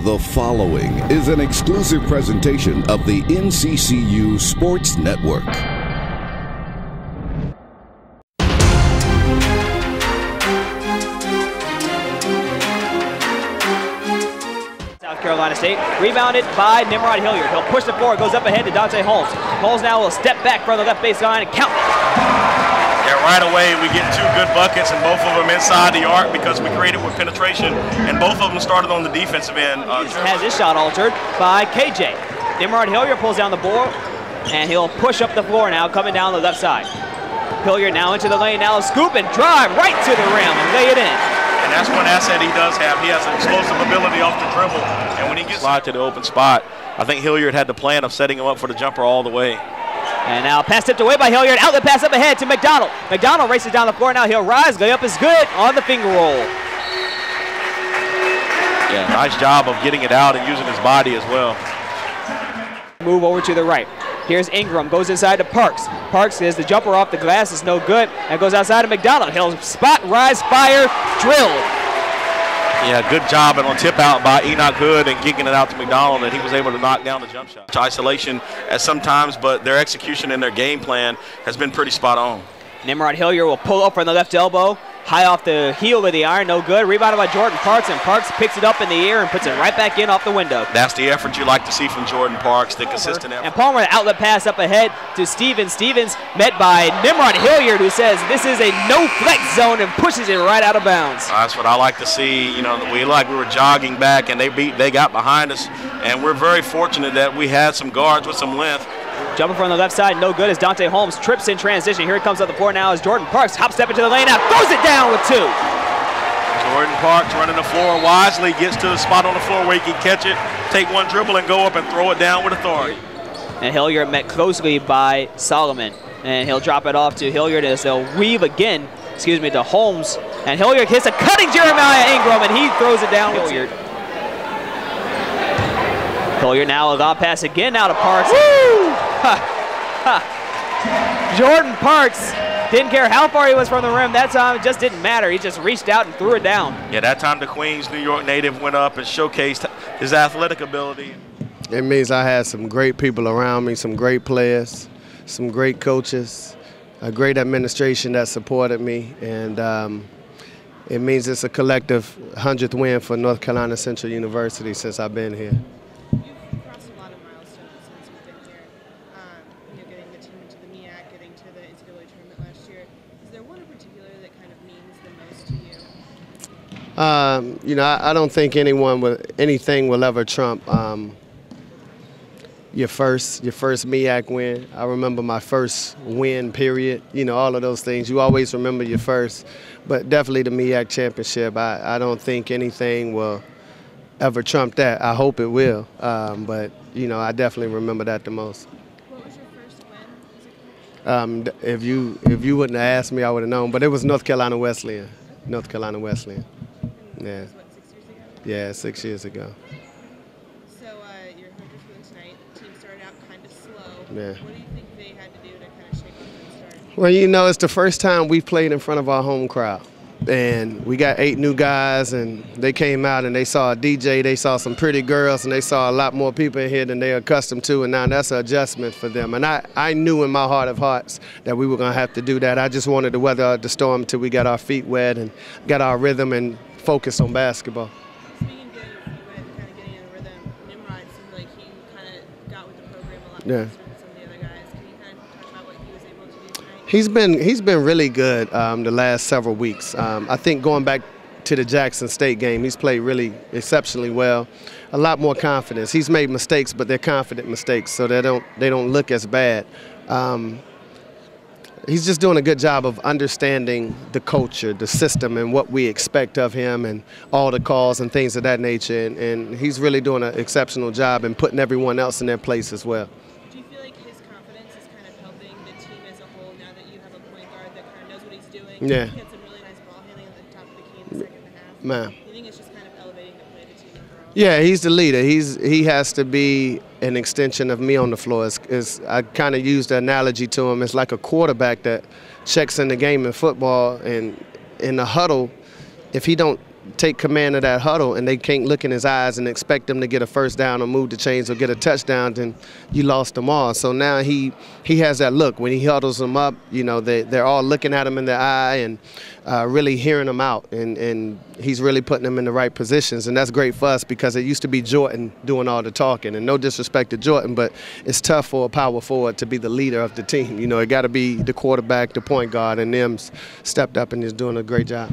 The following is an exclusive presentation of the NCCU Sports Network. South Carolina State, rebounded by Nimrod Hilliard. He'll push it forward, goes up ahead to Dante Holmes. Holmes now will step back from the left baseline and count. Yeah, right away we get two good buckets, and both of them inside the arc because we created with penetration, and both of them started on the defensive end. Has his shot altered by KJ. Nimrod Hilliard pulls down the board, and he'll push up the floor now, coming down the left side. Hilliard now into the lane, now scoop and drive right to the rim and lay it in. And that's one asset he does have. He has an explosive ability off the dribble, and when he gets slide to the open spot, I think Hilliard had the plan of setting him up for the jumper all the way. And now pass tipped away by Hilliard. Outlet pass up ahead to McDonald. McDonald races down the floor. Now he'll rise. Layup is good on the finger roll. Yeah, nice job of getting it out and using his body as well. Move over to the right. Here's Ingram. Goes inside to Parks. Parks is the jumper off the glass. It's no good. And goes outside to McDonald. He'll spot, rise, fire, drill. Yeah, good job and on tip out by Enoch Hood and kicking it out to McDonald, and he was able to knock down the jump shot. Isolation at sometimes, but their execution and their game plan has been pretty spot on. Nimrod Hilliard will pull up from the left elbow, high off the heel of the iron, no good. Rebounded by Jordan Parks, and Parks picks it up in the air and puts it right back in off the window. That's the effort you like to see from Jordan Parks, the consistent effort. And Palmer, the outlet pass up ahead to Stevens. Stevens met by Nimrod Hilliard, who says this is a no-flex zone and pushes it right out of bounds. That's what I like to see. You know, we were jogging back, and they got behind us, and we're very fortunate that we had some guards with some length. Jumping from the left side, no good as Dante Holmes trips in transition. Here he comes up the floor now as Jordan Parks hop step into the lane, now throws it down with two. Jordan Parks running the floor wisely, gets to the spot on the floor where he can catch it, take one dribble and go up and throw it down with authority. And Hilliard met closely by Solomon, and he'll drop it off to Hilliard as they'll weave again, to Holmes. And Hilliard hits a cutting Jeremiah Ingram, and he throws it down with Hilliard. Hilliard now a lob pass again now to Parks. Woo! Jordan Parks didn't care how far he was from the rim that time. It just didn't matter. He just reached out and threw it down. Yeah, that time the Queens, New York native went up and showcased his athletic ability. It means I had some great people around me, some great players, some great coaches, a great administration that supported me, and it means it's a collective 100th win for North Carolina Central University since I've been here. You know, I don't think anything will ever trump your first MEAC win. I remember my first win, period. You know, all of those things. You always remember your first, but definitely the MEAC championship. I don't think anything will ever trump that. I hope it will, but you know, I definitely remember that the most. What was your first win? If you wouldn't have asked me, I would have known. But it was North Carolina Wesleyan. North Carolina Wesleyan. Yeah. What, 6 years ago? Yeah, 6 years ago. So your 100th win tonight. The team started out kind of slow. Yeah. What do you think they had to do to kind of shake off that start? Well, you know, it's the first time we've played in front of our home crowd. And we got 8 new guys, and they came out and they saw a DJ, they saw some pretty girls, and they saw a lot more people in here than they're accustomed to, and now that's an adjustment for them. And I knew in my heart of hearts that we were going to have to do that. I just wanted to weather the storm until we got our feet wet and got our rhythm and focus on basketball. Speaking of getting your feet wet and kind of getting in a rhythm, Nimrod seemed like he kind of got with the program a lot Yeah. faster than some of the other guys. Can you kind of talk about what he was able to do tonight? He's been really good the last several weeks. I think going back to the Jackson State game, he's played really exceptionally well. A lot more confidence. He's made mistakes, but they're confident mistakes, so they don't look as bad. He's just doing a good job of understanding the culture, the system, and what we expect of him and all the calls and things of that nature. And he's really doing an exceptional job and putting everyone else in their place as well. Do you feel like his confidence is kind of helping the team as a whole now that you have a point guard that kind of knows what he's doing? Yeah. He had some really nice ball handling at the top of the key in the second half. Man. Do you think it's just kind of elevating the play of the team overall? Yeah, he's the leader. He has to be an extension of me on the floor. I kind of used the analogy to him. It's like a quarterback that checks in the game in football, and in the huddle, if he don't take command of that huddle and they can't look in his eyes and expect him to get a first down or move the chains or get a touchdown, then you lost them all. So now he has that look. When he huddles them up, you know, they're all looking at him in the eye and really hearing him out. And he's really putting them in the right positions. And that's great for us because it used to be Jordan doing all the talking. And no disrespect to Jordan, but it's tough for a power forward to be the leader of the team. You know, it got to be the quarterback, the point guard, and them's stepped up and is doing a great job.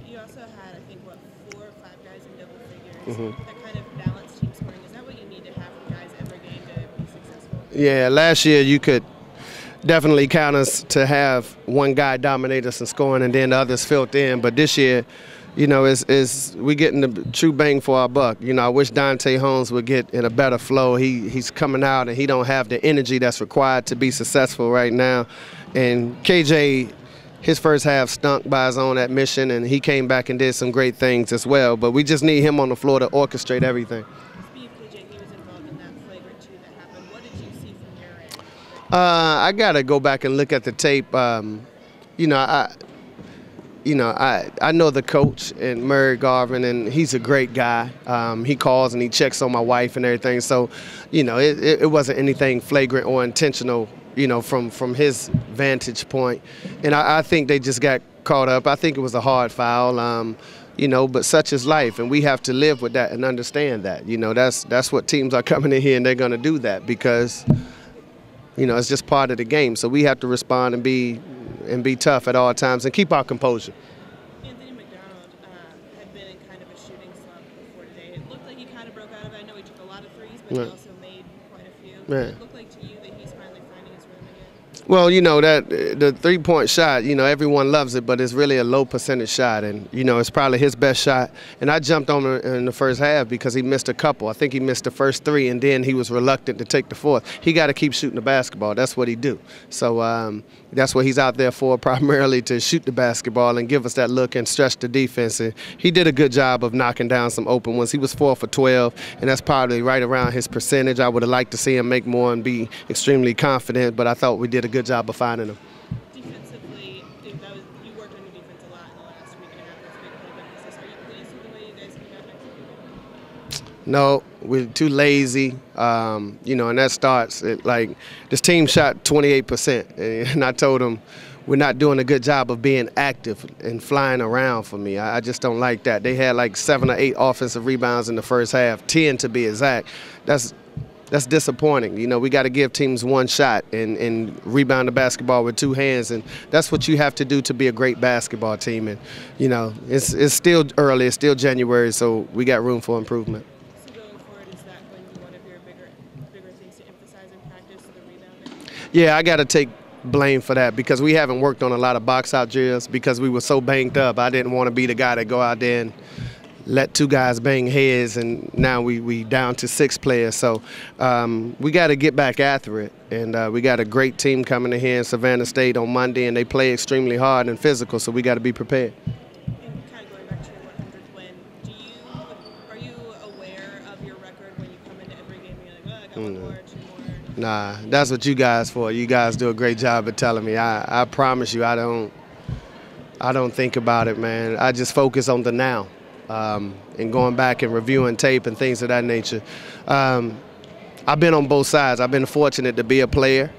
You also had, I think, 4 or 5 guys in double figures. That kind of balanced team scoring. Is that what you need to have from guys every game to be successful? Yeah, last year you could definitely count us to have one guy dominate us in scoring and then the others filled in. But this year, you know, we getting the true bang for our buck. You know, I wish Dante Holmes would get in a better flow. He's coming out and he don't have the energy that's required to be successful right now. And KJ, his first half stunk by his own admission, and he came back and did some great things as well. But we just need him on the floor to orchestrate everything. Speaking of KJ, he was involved in that flagrant 2 that happened. What did you see from your end? I got to go back and look at the tape. You know, I know the coach and Murray Garvin, and he's a great guy. He calls and he checks on my wife and everything. So, you know, it wasn't anything flagrant or intentional, you know, from his vantage point. And I think they just got caught up. I think it was a hard foul, you know, but such is life, and we have to live with that and understand that. You know, that's what teams are coming in here, and they're going to do that because, you know, it's just part of the game. So we have to respond and be tough at all times and keep our composure. Anthony McDonald had been in kind of a shooting slump before today. It looked like he kind of broke out of it. I know he took a lot of threes, but he also made quite a few. Yeah. It looked like to you that he's finally finding his rhythm again? Well, you know, that the three-point shot, you know, everyone loves it, but it's really a low percentage shot. And, you know, it's probably his best shot. And I jumped on him in the first half because he missed a couple. I think he missed the first 3, and then he was reluctant to take the fourth. He got to keep shooting the basketball. That's what he do. So that's what he's out there for, primarily to shoot the basketball and give us that look and stretch the defense. And he did a good job of knocking down some open ones. He was 4 for 12, and that's probably right around his percentage. I would have liked to see him make more and be extremely confident, but I thought we did a good job of finding him. Defensively, you worked on your defense a lot in the last week and a half. That's a big point of emphasis. Are you pleased with the way you guys came out next week? No, we're too lazy, you know, and that starts like this team shot 28%, and I told them we're not doing a good job of being active and flying around for me. I just don't like that. They had like 7 or 8 offensive rebounds in the first half, 10 to be exact. That's disappointing. You know, we got to give teams one shot and rebound the basketball with 2 hands, and that's what you have to do to be a great basketball team. And, you know, it's still early, it's still January, so we got room for improvement. So going forward, is that going to be one of your bigger things to emphasize in practice, the rebounding? Yeah, I got to take blame for that because we haven't worked on a lot of box-out drills because we were so banged up. I didn't want to be the guy that go out there and let 2 guys bang heads, and now we down to 6 players. So we got to get back after it, and we got a great team coming in here in Savannah State on Monday, and they play extremely hard and physical, so we got to be prepared. And kind of going back to your 100th win, are you aware of your record when you come into every game and you're like, oh, I got 1 more, 2 more? Nah, that's what you guys for. You guys do a great job of telling me. I promise you, I don't think about it, man. I just focus on the now. And going back and reviewing tape and things of that nature. I've been on both sides. I've been fortunate to be a player,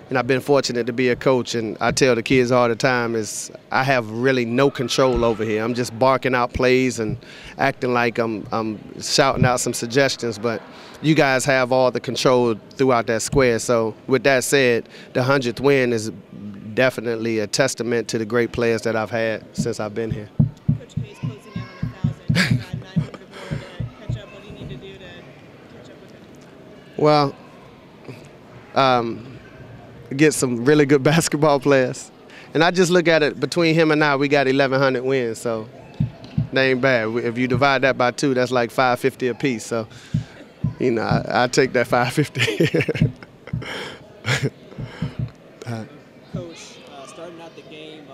and I've been fortunate to be a coach. And I tell the kids all the time is I have really no control over here. I'm just barking out plays and acting like I'm shouting out some suggestions, but you guys have all the control throughout that square. So with that said, the 100th win is definitely a testament to the great players that I've had since I've been here. Coach K is closing in on 1,000. You've got 900 more to catch up. What do you need to do to catch up with him? Well, get some really good basketball players. And I just look at it, between him and I, we got 1,100 wins, so that ain't bad. If you divide that by 2, that's like 550 apiece. So, you know, I take that 550. Coach, starting out the game,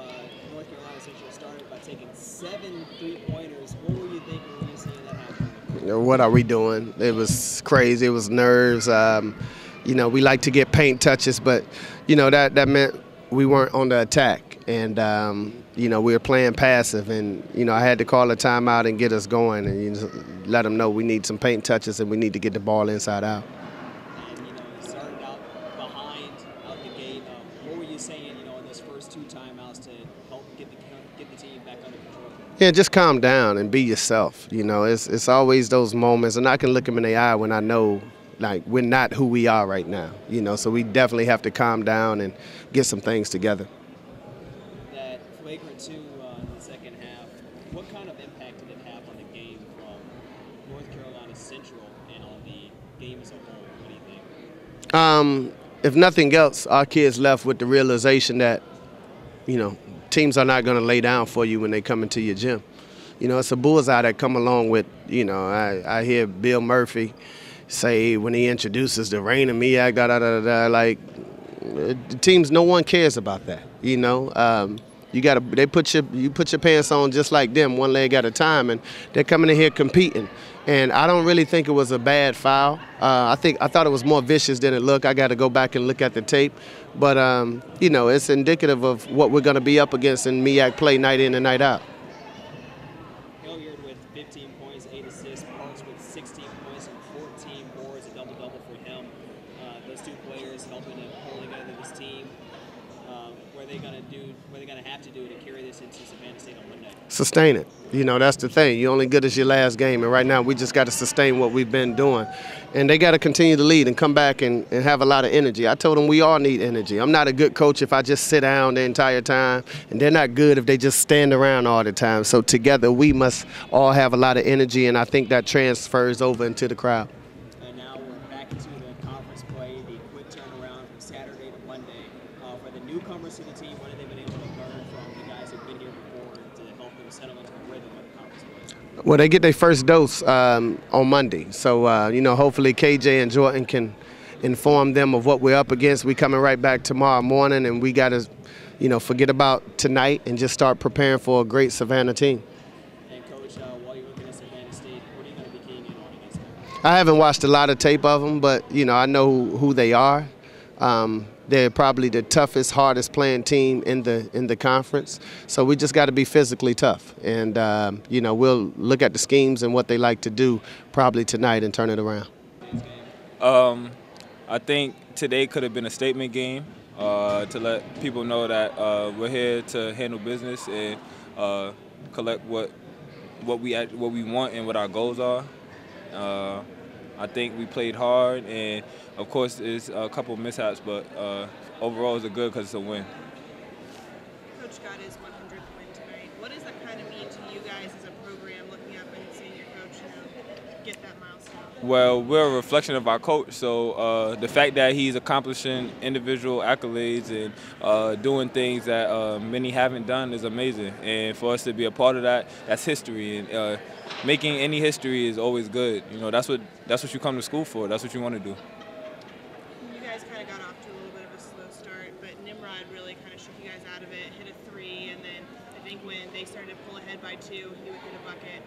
North Carolina essentially started by taking 7 3-pointers. What were you thinking when you seen that happen? What are we doing? It was crazy. It was nerves. You know, we like to get paint touches, but, you know, that meant we weren't on the attack. And, you know, we were playing passive, and, you know, I had to call a timeout and get us going and let them know we need some paint touches and we need to get the ball inside out. And, you know, you started out behind out the gate. What were you saying, you know, in those first 2 timeouts to help get the team back under control? Yeah, just calm down and be yourself. You know, it's always those moments, and I can look them in the eye when I know, like, we're not who we are right now. You know, so we definitely have to calm down and get some things together. That flagrant 2 in the second half, what kind of impact did it have on the game from North Carolina Central and on the game as a whole? What do you think? If nothing else, our kids left with the realization that, you know, teams are not going to lay down for you when they come into your gym. You know, it's a bullseye that come along with, you know, I hear Bill Murphy say when he introduces the rain and MEAC, like, the teams, no one cares about that, you know. You put your pants on just like them, one leg at a time, and they're coming in here competing. And I don't really think it was a bad foul. I thought it was more vicious than it looked. I got to go back and look at the tape, but you know, it's indicative of what we're going to be up against in MEAC play night in and night out. Hilliard with 15 points, 8 assists, Parks with 16 points and 14 boards, a double-double for him. Those 2 players helping to pull together this team. What are they going to have to do to carry this into Savannah State on Monday? Sustain it. You know, that's the thing. You're only good as your last game, and right now we just got to sustain what we've been doing. And they got to continue to lead and come back and have a lot of energy. I told them we all need energy. I'm not a good coach if I just sit down the entire time, and they're not good if they just stand around all the time. So together we must all have a lot of energy, and I think that transfers over into the crowd. And now we're back into the conference play, the quick turnaround from Saturday to Monday. For the newcomers to the team, what have they been able to learn from the guys who've been here before to help them settle into the rhythm of the conference play? Well, they get their first dose on Monday. So, you know, hopefully KJ and Jordan can inform them of what we're up against. We coming right back tomorrow morning, and we got to, you know, forget about tonight and just start preparing for a great Savannah team. And, Coach, while you're looking at Savannah State, what are you going to be keying in on against them? I haven't watched a lot of tape of them, but, you know, I know who they are. They're probably the toughest, hardest playing team in the conference. So we just got to be physically tough. And, you know, we'll look at the schemes and what they like to do probably tonight and turn it around. I think today could have been a statement game to let people know that we're here to handle business and collect what we want and what our goals are. I think we played hard, and of course there's a couple of mishaps, but overall it's a good because it's a win. Coach got his 100th win tonight. What does that kind of mean to you guys as a program, looking up and seeing your coach, you know, get that milestone? Well, we're a reflection of our coach, so the fact that he's accomplishing individual accolades and doing things that many haven't done is amazing. And for us to be a part of that, that's history. And making any history is always good. You know, that's what you come to school for. That's what you want to do. You guys kind of got off to a little bit of a slow start, but Nimrod really kind of shook you guys out of it, hit a 3, and then I think when they started to pull ahead by 2, he would hit a bucket.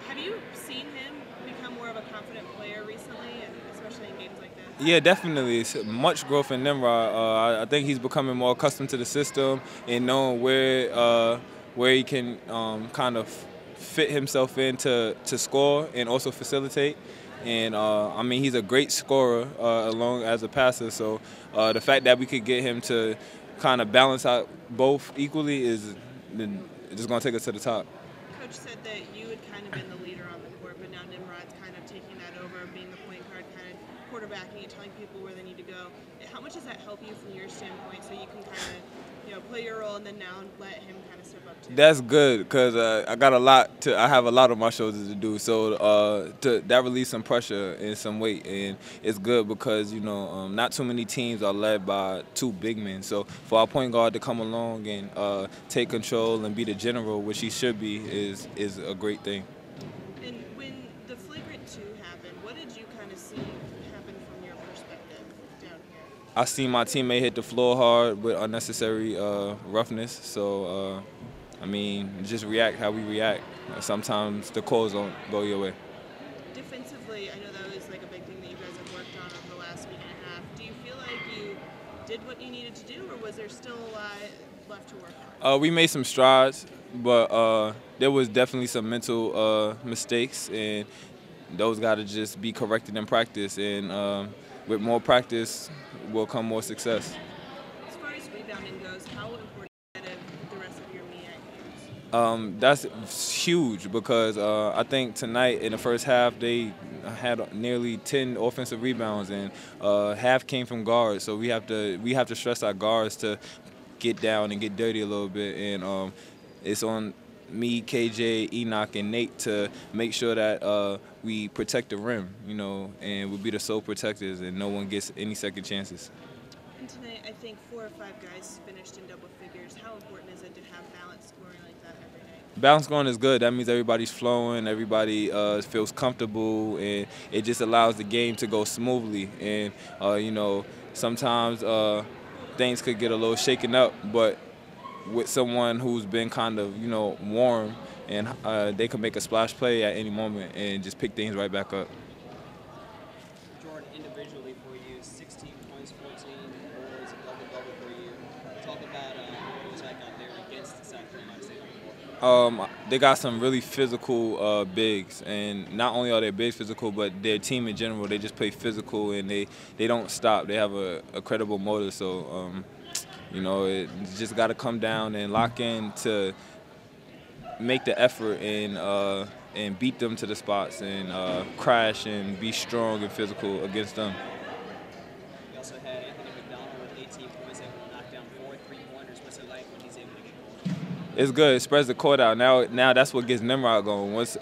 Have you seen him become more of a confident player recently, and especially in games like this? Yeah, definitely. It's much growth in Nimrod. I think he's becoming more accustomed to the system and knowing where he can kind of fit himself in to score and also facilitate. And, I mean, he's a great scorer along as a passer. So the fact that we could get him to kind of balance out both equally is just going to take us to the top. Coach said that you had kind of been the leader on the court, but now Nimrod's kind of taking that over, being the point guard, kind of quarterbacking and telling people where they need to go. How much does that help you from your standpoint, so you can kind of, you know, play your role and then now let him kind of step up too? That's good because I have a lot on my shoulders to do. So that relieves some pressure and some weight, and it's good because, you know, not too many teams are led by 2 big men. So for our point guard to come along and take control and be the general, which he should be, is a great thing. And when the flagrant 2 happened, what did you kind of see happen from your perspective down here? I seen my teammate hit the floor hard with unnecessary roughness. So, I mean, just react how we react. Sometimes the calls don't go your way. Defensively, I know that was like a big thing that you guys have worked on over the last week and a half. Do you feel like you did what you needed to do, or was there still a lot left to work on? We made some strides, but there was definitely some mental mistakes, and those got to just be corrected in practice. And with more practice will come more success. As far as rebounding goes, how important is that in the rest of your MEAC games? That's huge because I think tonight in the first half they had nearly 10 offensive rebounds, and half came from guards. So we have to stress our guards to get down and get dirty a little bit, and it's on me, KJ, Enoch, and Nate to make sure that we protect the rim, and we'll be the sole protectors, and no one gets any second chances. And tonight, I think 4 or 5 guys finished in double figures. How important is it to have balanced scoring like that every night? Balanced scoring is good. That means everybody's flowing, everybody feels comfortable, and it just allows the game to go smoothly. And sometimes things could get a little shaken up, but with someone who's been kind of, warm, and they can make a splash play at any moment and just pick things right back up. Jordan, individually for you, 16 points, 14 boards, double-double for you. Talk about what was like out there against the South Carolina State. They got some really physical bigs, and not only are they bigs physical, but their team in general, they just play physical, and they don't stop. They have a credible motor, so it just got to come down and lock in to make the effort and beat them to the spots and crash and be strong and physical against them. We also had Anthony McDonald with 18 points, able to knock down 4 3-pointers. What's it like when he's able to get going? It's good. It spreads the court out. Now that's what gets Nimrod going. Once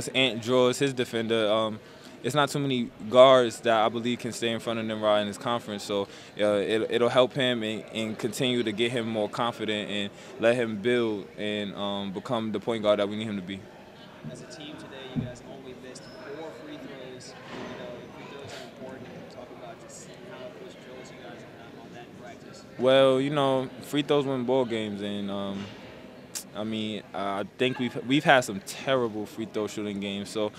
Ant draws his defender, it's not too many guards that I believe can stay in front of Nimrod in his conference. So it'll help him and continue to get him more confident and let him build and become the point guard that we need him to be. As a team today, you guys only missed 4 free throws. Free throws are important. Talk about just how those drills you guys have on that in practice. Well, free throws win ball games, and I think we've had some terrible free throw shooting games. So,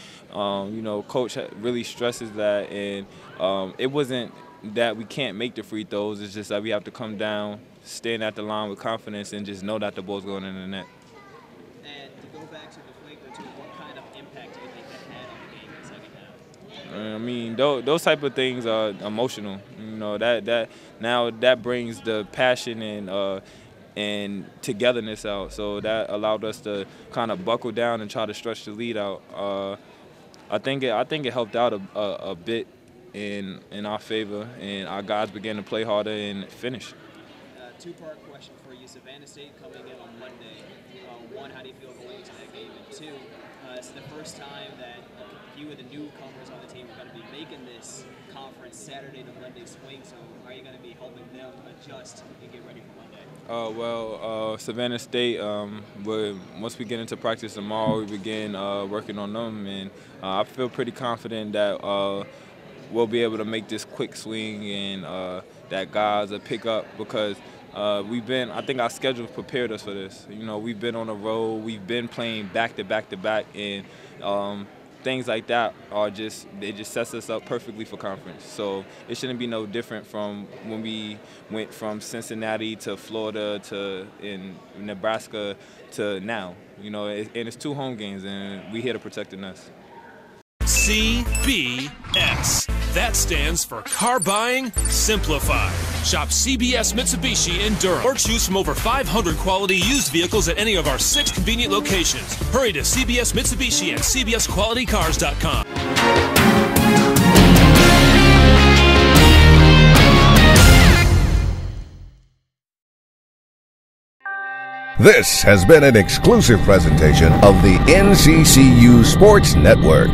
Coach really stresses that, and it wasn't that we can't make the free throws. It's just that we have to come down, stand at the line with confidence, and just know that the ball's going in the net. And to go back to the flagrant 2, what kind of impact do you think that had on the game in the second half? Those type of things are emotional. That brings the passion and togetherness out. So that allowed us to kind of buckle down and try to stretch the lead out. I think it helped out a bit in our favor, and our guys began to play harder and finish. 2-part question for you. Savannah State coming in on Monday. 1, how do you feel going into that game? And 2, it's the first time that you and the newcomers on the team are going to be making this conference Saturday to Monday swing. So how are you going to be helping them adjust and get ready for Monday? Savannah State, once we get into practice tomorrow, we begin working on them, and I feel pretty confident that we'll be able to make this quick swing and that guys will pick up because I think our schedule prepared us for this. We've been on the road, we've been playing back to back to back, and things like that it just sets us up perfectly for conference. So it shouldn't be no different from when we went from Cincinnati to Florida to in Nebraska to now. And it's 2 home games, and we're here to protect the nest. CBS. That stands for Car Buying Simplified. Shop CBS Mitsubishi in Durham or choose from over 500 quality used vehicles at any of our 6 convenient locations. Hurry to CBS Mitsubishi at CBSQualityCars.com. This has been an exclusive presentation of the NCCU Sports Network.